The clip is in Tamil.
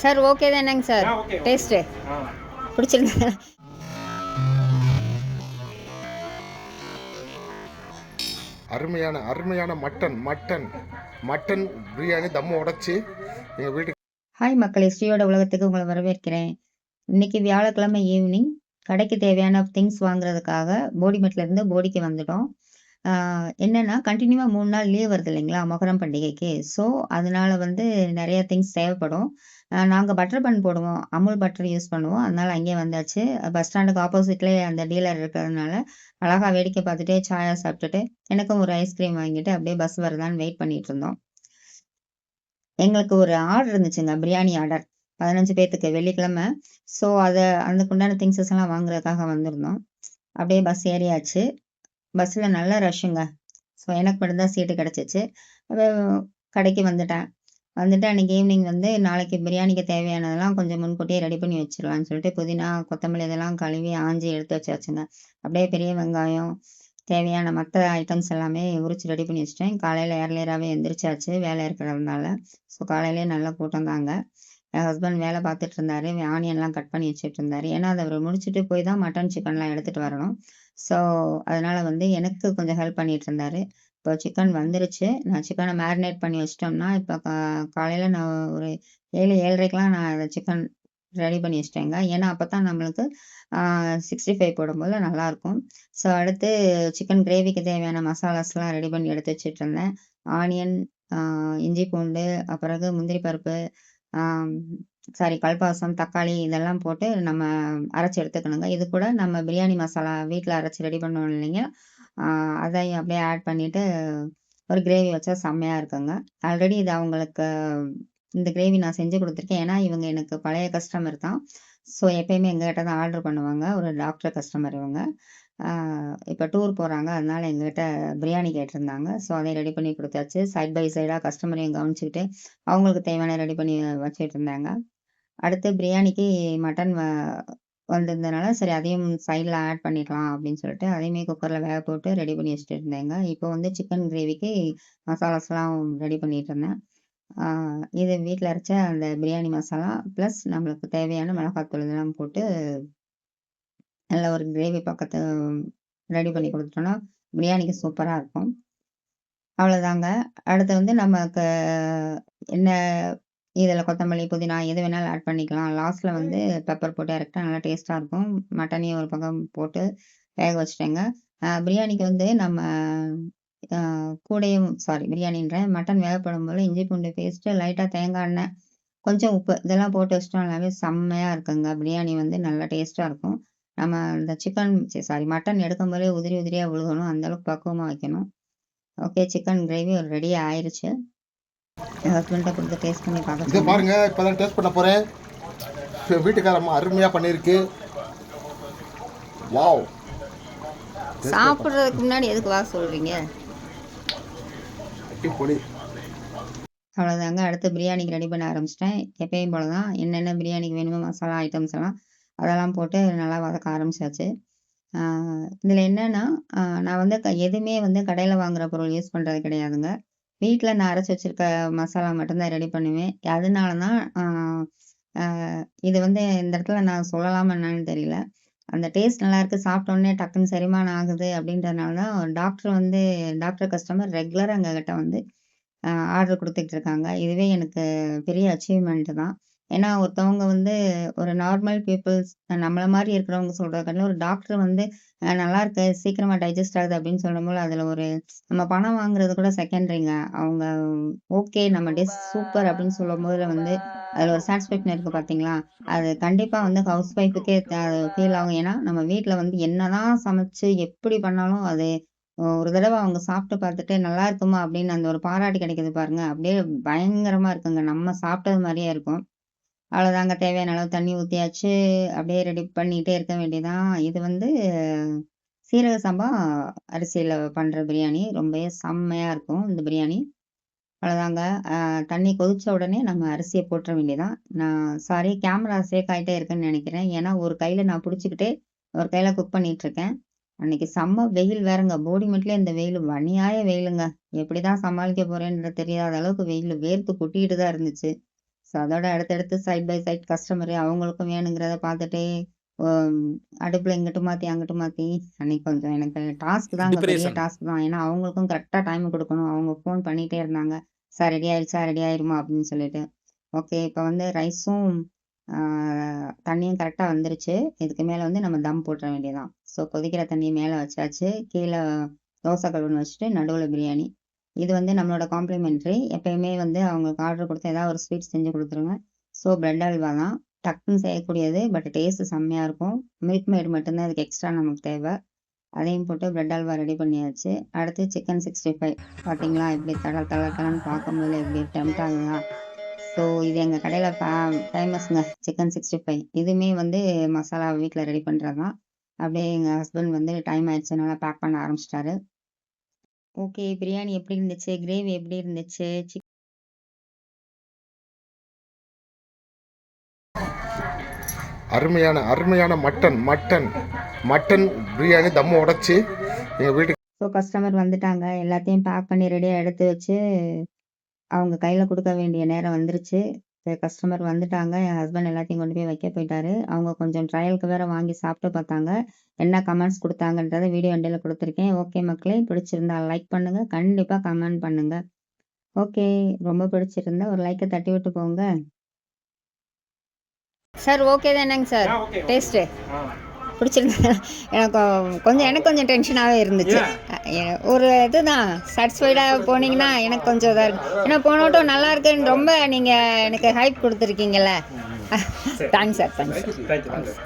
சார் ஓகே தானேங்க சார்? ஓகே டேஸ்ட்டு பிடிச்சிருந்தா? அருமையான அருமையான மட்டன் மட்டன் மட்டன் பிரியாணி தம்மு உடைச்சி எங்கள் வீட்டுக்கு. ஹாய் மக்களே, ஸ்ரீயோட உலகத்துக்கு உங்களை வரவேற்கிறேன். இன்னைக்கு வியாழக்கிழமை ஈவினிங் கடைக்கு தேவையான திங்ஸ் வாங்குறதுக்காக போடிமெட்லேருந்து போடிக்கு வந்துட்டோம். என்னன்னா கண்டினியூவாக 3 நாள் லீவ் வருது இல்லைங்களா மொஹரம் பண்டிகைக்கு. ஸோ அதனால வந்து நிறைய திங்ஸ் தேவைப்படும். நாங்கள் பட்டர் பன் போடுவோம், அமுல் பட்டர் யூஸ் பண்ணுவோம். அதனால அங்கேயே வந்தாச்சு. பஸ் ஸ்டாண்டுக்கு ஆப்போசிட்லேயே அந்த டீலர் இருக்கிறதுனால அழகாக வேடிக்கை பார்த்துட்டே சாயா சாப்பிட்டுட்டு எனக்கும் ஒரு ஐஸ்கிரீம் வாங்கிட்டு அப்படியே பஸ் வருதான்னு வெயிட் பண்ணிட்டு இருந்தோம். எங்களுக்கு ஒரு ஆர்டர் இருந்துச்சுங்க, பிரியாணி ஆர்டர் 15 பேர்த்துக்கு வெள்ளிக்கிழமை. ஸோ அதை அதுக்குண்டான திங்ஸஸ் எல்லாம் வாங்குறதுக்காக வந்திருந்தோம். அப்படியே பஸ் ஏறியாச்சு. பஸ்ஸில் நல்ல ரஷ்ஷுங்க. ஸோ எனக்கு மட்டும்தான் சீட்டு கிடச்சிச்சு. கடைக்கு வந்துட்டேன். அன்றைக்கி ஈவினிங் வந்து நாளைக்கு பிரியாணிக்கு தேவையானதெல்லாம் கொஞ்சம் முன்கூட்டியே ரெடி பண்ணி வச்சிடலான்னு சொல்லிட்டு புதினா கொத்தமல்லி இதெல்லாம் கழுவி ஆஞ்சி எடுத்து வச்சாச்சுங்க. அப்படியே பெரிய வெங்காயம் தேவையான மற்ற ஐட்டம்ஸ் எல்லாமே உரிச்சு ரெடி பண்ணி வச்சிட்டேன். காலையில் ஏர்லியராகவே எந்திரிச்சாச்சு வேலை இருக்கிறதுனால. ஸோ காலையிலே நல்லா கூட்டம் தாங்க. என் ஹஸ்பண்ட் வேலை பார்த்துட்டு இருந்தாரு, ஆனியன்லாம் கட் பண்ணி வச்சுட்டு இருந்தாரு. ஏன்னா அதை அவர் முடிச்சுட்டு போய் தான் மட்டன் சிக்கன்லாம் எடுத்துகிட்டு வரணும். ஸோ அதனால் வந்து எனக்கு கொஞ்சம் ஹெல்ப் பண்ணிட்டு இருந்தாரு. இப்போ சிக்கன் வந்துருச்சு. நான் சிக்கனை மேரினேட் பண்ணி வச்சிட்டோம்னா இப்போ காலையில் நான் ஒரு 7-7:30க்கெலாம் நான் அதை சிக்கன் ரெடி பண்ணி வச்சிட்டேங்க. ஏன்னா அப்போ தான் நம்மளுக்கு 65 போடும்போது நல்லாயிருக்கும். ஸோ அடுத்து சிக்கன் கிரேவிக்கு தேவையான மசாலாஸ்லாம் ரெடி பண்ணி எடுத்து வச்சுட்டு இருந்தேன். ஆனியன், இஞ்சி பூண்டு, பிறகு முந்திரி பருப்பு, கல்பாசம், தக்காளி இதெல்லாம் போட்டு நம்ம அரைச்சி எடுத்துக்கணுங்க. இது கூட நம்ம பிரியாணி மசாலா வீட்டில் அரைச்சி ரெடி பண்ணோம் இல்லைங்க, அதையும் அப்படியே ஆட் பண்ணிவிட்டு ஒரு கிரேவி வச்சா செம்மையாக இருக்குங்க. ஆல்ரெடி இது அவங்களுக்கு இந்த கிரேவி நான் செஞ்சு கொடுத்துருக்கேன். ஏன்னா இவங்க எனக்கு பழைய கஸ்டமர் தான். ஸோ எப்பயுமே எங்ககிட்ட தான் ஆர்டர் பண்ணுவாங்க. ஒரு டாக்டர் கஸ்டமர் இவங்க. இப்போ டூர் போகிறாங்க, அதனால எங்ககிட்ட பிரியாணி கேட்டிருந்தாங்க. ஸோ அதை ரெடி பண்ணி கொடுத்தாச்சு. சைட் பை சைடாக கஸ்டமரையும் கவனிச்சுக்கிட்டு அவங்களுக்கு தேவையான ரெடி பண்ணி வச்சுட்டு இருந்தாங்க. அடுத்து பிரியாணிக்கு மட்டன் வந்திருந்தனால சரி அதையும் சைடில் ஆட் பண்ணிக்கலாம் அப்படின்னு சொல்லிட்டு அதையுமே குக்கரில் வேக போட்டு ரெடி பண்ணி வச்சுட்டு இருந்தேங்க. இப்போ வந்து சிக்கன் கிரேவிக்கு மசாலாஸ்லாம் ரெடி பண்ணிட்டு இருந்தேன். இது வீட்டில் அரைச்ச அந்த பிரியாணி மசாலா ப்ளஸ் நம்மளுக்கு தேவையான மிளகாத்தூள் இதெல்லாம் போட்டு நல்ல ஒரு கிரேவி பக்கத்து ரெடி பண்ணி கொடுத்துட்டோன்னா பிரியாணிக்கு சூப்பராக இருக்கும். அவ்வளோதாங்க. அடுத்து வந்து நமக்கு என்ன இதில் கொத்தமல்லி, புதினா எது வேணாலும் ஆட் பண்ணிக்கலாம். லாஸ்ட்டில் வந்து பெப்பர் போட்டு இறக்கிட்டா நல்லா டேஸ்ட்டாக இருக்கும். மட்டனையும் ஒரு பக்கம் போட்டு வேக வச்சுட்டேங்க. பிரியாணிக்கு வந்து நம்ம கூடையும் பிரியாணின்றேன், மட்டன் வேகப்படும் போல் இஞ்சி பூண்டு பேஸ்ட்டு, லைட்டாக தேங்காய் எண்ணெய், கொஞ்சம் உப்பு இதெல்லாம் போட்டு வச்சிட்டோம்னாவே செம்மையாக இருக்குங்க. பிரியாணி வந்து நல்லா டேஸ்ட்டாக இருக்கும். நம்ம இந்த மட்டன் எடுக்கும் போதே உதிரி உதிரியாக விழுகணும், அந்தளவுக்கு பக்குவமாக வைக்கணும். ஓகே, சிக்கன் கிரேவி ஒரு ரெடி ஆயிடுச்சு. என் ஹஸ்பண்ட்டை கொடுத்து டேஸ்ட் பண்ணி பார்க்க இதை பாருங்க, இப்போ தான் டேஸ்ட் பண்ண போகிறேன். வீட்டுக்காரம்மா அருமையாக பண்ணியிருக்கு. வாவ். சாப்பிட்றதுக்கு முன்னாடி எதுக்கு வா சொல்கிறீங்க? பொடி. அவ்வளோதாங்க. அடுத்து பிரியாணிக்கு ரெடி பண்ண ஆரம்பிச்சிட்டேன். எப்பயும் போல தான் என்னென்ன பிரியாணிக்கு வேணுமோ மசாலா ஐட்டம்ஸ் எல்லாம் அதெல்லாம் போட்டு நல்லா வதக்க ஆரம்பிச்சாச்சு. இதில் என்னென்னா நான் வந்து எதுவுமே வந்து கடையில் வாங்குகிற பொருள் யூஸ் பண்ணுறது கிடையாதுங்க. வீட்டில் நான் அரைச்சி வச்சுருக்க மசாலா மட்டும்தான் ரெடி பண்ணுவேன். அதனால தான் இது வந்து இந்த இடத்துல நான் சொல்லலாமா என்னன்னு தெரியல. அந்த டேஸ்ட் நல்லாயிருக்கு, சாப்பிட்டோன்னே டக்குன்னு செரிமானம் ஆகுது அப்படின்றதுனால தான் டாக்டர் கஸ்டமர் ரெகுலராக எங்ககிட்ட வந்து ஆர்டர் கொடுத்துட்டு இருக்காங்க. இதுவே எனக்கு பெரிய அச்சீவ்மெண்ட்டு தான். ஏன்னா ஒருத்தவங்க வந்து ஒரு நார்மல் பீப்புள்ஸ் நம்மள மாதிரி இருக்கிறவங்க சொல்கிறதுக்காட்டிலும் ஒரு டாக்டர் வந்து நல்லாயிருக்கு, சீக்கிரமாக டைஜஸ்ட் ஆகுது அப்படின்னு சொல்லும்போது அதில் ஒரு நம்ம பணம் வாங்குறது கூட செகண்டரிங்க. அவங்க ஓகே நம்ம டிஷ் சூப்பர் அப்படின்னு சொல்லும்போது வந்து அதில் ஒரு சாட்டிஸ்ஃபேக்ஷன் இருக்குது பார்த்தீங்களா? அது கண்டிப்பாக வந்து ஹவுஸ் ஒய்ஃபுக்கே ஃபீல் ஆகும். ஏன்னா நம்ம வீட்டில் வந்து என்னதான் சமைச்சு எப்படி பண்ணாலும் அது ஒரு தடவை அவங்க சாப்பிட்டு பார்த்துட்டு நல்லா இருக்குமா அப்படின்னு அந்த ஒரு பாராட்டு கிடைக்குது பாருங்க, அப்படியே பயங்கரமா இருக்குங்க. நம்ம சாப்பிட்டது மாதிரியே இருக்கும். அவ்வளோதாங்க, தேவையான அளவு தண்ணி ஊற்றியாச்சு. அப்படியே ரெடி பண்ணிகிட்டே இருக்க வேண்டியதான். இது வந்து சீரக சம்பா அரிசியில் பண்ணுற பிரியாணி ரொம்பவே செம்மையாக இருக்கும் இந்த பிரியாணி. அவ்வளோதாங்க. தண்ணி கொதிச்ச உடனே நம்ம அரிசியை போட்டுற வேண்டியதான். நான் கேமரா ஷேக் ஆகிட்டே இருக்குன்னு நினைக்கிறேன். ஏன்னா ஒரு கையில் நான் பிடிச்சிக்கிட்டே ஒரு கையில் குக் பண்ணிகிட்ருக்கேன். அன்னைக்கு செம்ம வெயில் வேறங்க. போடிமெட்லேயே இந்த வெயில் வன்னியாய வெயிலுங்க. எப்படி தான் சமாளிக்க போகிறேன்ற தெரியாத அளவுக்கு வெயில் வேர்த்து கொட்டிக்கிட்டு தான் இருந்துச்சு. ஸோ அதோட அடுத்தடுத்து சைட் பை சைட் கஸ்டமரு அவங்களுக்கும் வேணுங்கிறத பார்த்துட்டு அடுப்பில் இங்கிட்டு மாற்றி அங்கிட்டு மாற்றி அன்னைக்கு கொஞ்சம் எனக்கு டாஸ்க் தான், அங்கே பெரிய டாஸ்க் தான். ஏன்னா அவங்களுக்கும் கரெக்டாக டைம் கொடுக்கணும். அவங்க ஃபோன் பண்ணிகிட்டே இருந்தாங்க, சார் ரெடி ஆயிடுச்சா, ரெடி ஆயிருமா அப்படின்னு சொல்லிட்டு. ஓகே, இப்போ வந்து ரைஸும் தண்ணியும் கரெக்டாக வந்துருச்சு. இதுக்கு மேலே வந்து நம்ம தம் போட்டுற வேண்டியதான். ஸோ கொதிக்கிற தண்ணியை மேலே வச்சாச்சு, கீழே தோசை கல்லுன்னு வச்சுட்டு நடுவில் பிரியாணி. இது வந்து நம்மளோட காம்ப்ளிமெண்ட்ரி. எப்பயுமே வந்து அவங்களுக்கு ஆர்டர் கொடுத்து ஏதாவது ஒரு ஸ்வீட் செஞ்சு கொடுத்துருங்க. ஸோ பிரெட் அல்வா தான் டக்குன்னு செய்யக்கூடியது, பட் டேஸ்ட்டு செம்மையாக இருக்கும். மில்க் மேட் மட்டும்தான் இதுக்கு எக்ஸ்ட்ரா நமக்கு தேவை. அதையும் போட்டு பிரெட் அல்வா ரெடி பண்ணியாச்சு. அடுத்து சிக்கன் 65 பார்த்தீங்களா, எப்படி தளன்னு பார்க்கும்போது எப்படி டெம்ட் ஆகுதா. ஸோ இது எங்கள் கடையில் ஃபேமஸ்ங்க சிக்கன் 65. இதுவுமே வந்து மசாலா வீட்டில் ரெடி பண்ணுறது தான். அப்படியே எங்கள் ஹஸ்பண்ட் வந்து டைம் ஆயிடுச்சுனால பேக் பண்ண ஆரம்பிச்சிட்டாரு. ஓகே, பிரியாணி எப்படி இருந்துச்சு, கிரேவி எப்படி இருந்துச்சு, அருமையான மட்டன் பிரியாணி தம்மு உடைச்சி எங்கள் வீட்டுக்கு. ஸோ கஸ்டமர் வந்துட்டாங்க, எல்லாத்தையும் பேக் பண்ணி ரெடியாக எடுத்து வச்சு அவங்க கையில் கொடுக்க வேண்டிய நேரம் வந்துருச்சு. கஸ்டமர் வந்துட்டாங்க, என் ஹஸ்பண்ட் எல்லாத்தையும் கொண்டு போய் வைக்க போயிட்டாரு. அவங்க கொஞ்சம் ட்ரையலுக்கு வேற வாங்கி சாப்பிட்டு பார்த்தாங்க. என்ன கமெண்ட்ஸ் கொடுத்தாங்கன்றதை வீடியோ எண்டில் கொடுத்துருக்கேன். ஓகே மக்களே, பிடிச்சிருந்தா லைக் பண்ணுங்கள், கண்டிப்பாக கமெண்ட் பண்ணுங்கள். ஓகே, ரொம்ப பிடிச்சிருந்தா ஒரு லைக்கை தட்டி விட்டு போங்க சார். ஓகே தானேங்க சார், டேஸ்ட்டு பிடிச்சிருந்தா. எனக்கு கொஞ்சம் டென்ஷனாகவே இருந்துச்சு. ஒரு இதுதான் சாட்டிஸ்ஃபைடாக போனீங்கன்னா எனக்கு கொஞ்சம் இதாக இருக்கும். ஏன்னா போனோட்டும் நல்லா இருக்குன்னு ரொம்ப நீங்கள் எனக்கு ஹைப் கொடுத்துருக்கீங்கல்ல. Thanks sir, thanks.